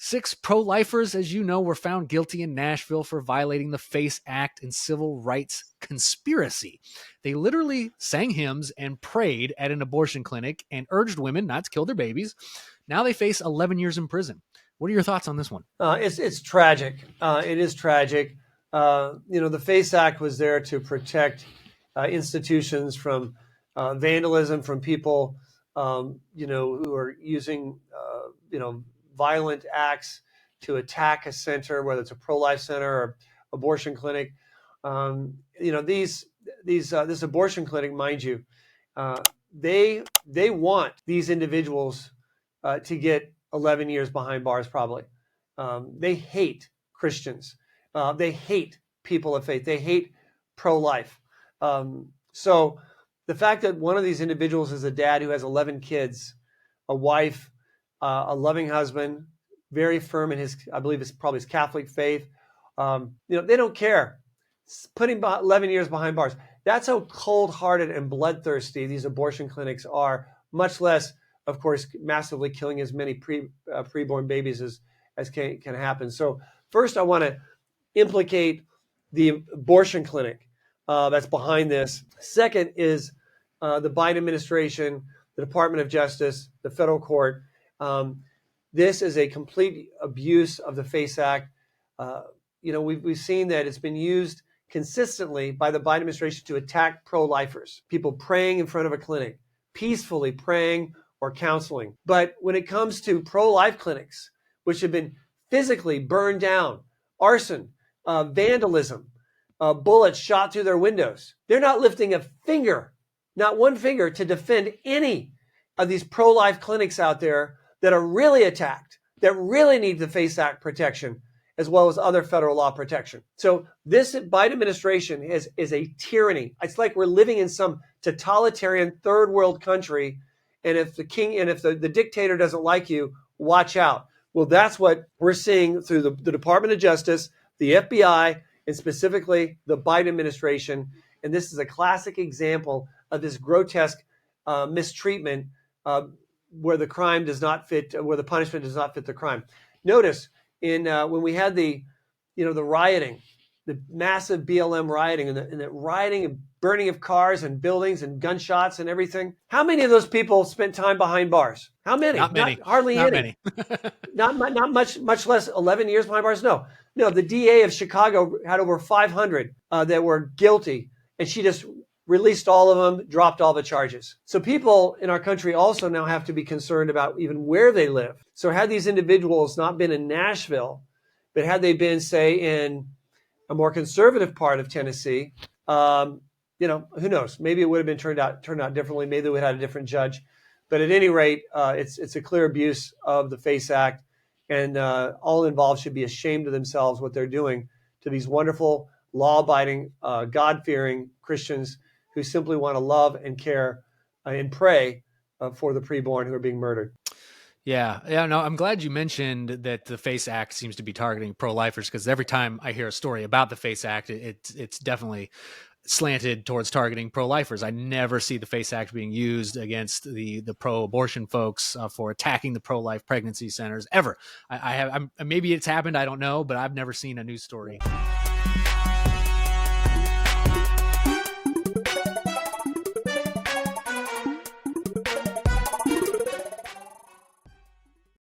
6 pro-lifers, as you know, were found guilty in Nashville for violating the FACE Act and civil rights conspiracy. They literally sang hymns and prayed at an abortion clinic and urged women not to kill their babies. Now they face 11 years in prison. What are your thoughts on this one? It's tragic. It is tragic. The FACE Act was there to protect institutions from vandalism, from people, who are using, violent acts to attack a center, whether it's a pro-life center or abortion clinic. This abortion clinic, mind you, they want these individuals to get 11 years behind bars, probably. They hate Christians. They hate people of faith. They hate pro-life. So the fact that one of these individuals is a dad who has 11 kids, a wife, a loving husband, very firm in I believe it's probably his Catholic faith. They don't care. Putting 11 years behind bars. That's how cold-hearted and bloodthirsty these abortion clinics are, much less, of course, massively killing as many preborn babies as can happen. So first, I want to implicate the abortion clinic that's behind this. Second is the Biden administration, the Department of Justice, the federal court. This is a complete abuse of the FACE Act. We've seen that it's been used consistently by the Biden administration to attack pro-lifers, people praying in front of a clinic, peacefully praying or counseling. But when it comes to pro-life clinics, which have been physically burned down, arson, vandalism, bullets shot through their windows, they're not lifting a finger, not one finger, to defend any of these pro-life clinics out there that are really attacked, that really need the FACE Act protection, as well as other federal law protection. So this Biden administration is a tyranny. It's like we're living in some totalitarian third world country, and if the dictator doesn't like you, watch out. Well, that's what we're seeing through the Department of Justice, the FBI, and specifically the Biden administration. And this is a classic example of this grotesque mistreatment where the crime does not fit, where the punishment does not fit the crime. Notice when we had the rioting, the massive BLM rioting, and the rioting and burning of cars and buildings and gunshots and everything. How many of those people spent time behind bars? How many? Not many. Hardly not any. Many. not much less 11 years behind bars. No. The DA of Chicago had over 500 that were guilty, and she just released all of them, dropped all the charges. So people in our country also now have to be concerned about even where they live. So had these individuals not been in Nashville, but had they been, say, in a more conservative part of Tennessee, who knows? Maybe it would have been turned out differently. Maybe they would have had a different judge. But at any rate, it's a clear abuse of the FACE Act, and all involved should be ashamed of themselves, what they're doing to these wonderful, law-abiding, God-fearing Christians who simply want to love and care and pray for the preborn who are being murdered. Yeah. No, I'm glad you mentioned that the FACE Act seems to be targeting pro-lifers, because every time I hear a story about the FACE Act, it's definitely slanted towards targeting pro-lifers. I never see the FACE Act being used against the pro-abortion folks for attacking the pro-life pregnancy centers ever. Maybe it's happened, I don't know, but I've never seen a news story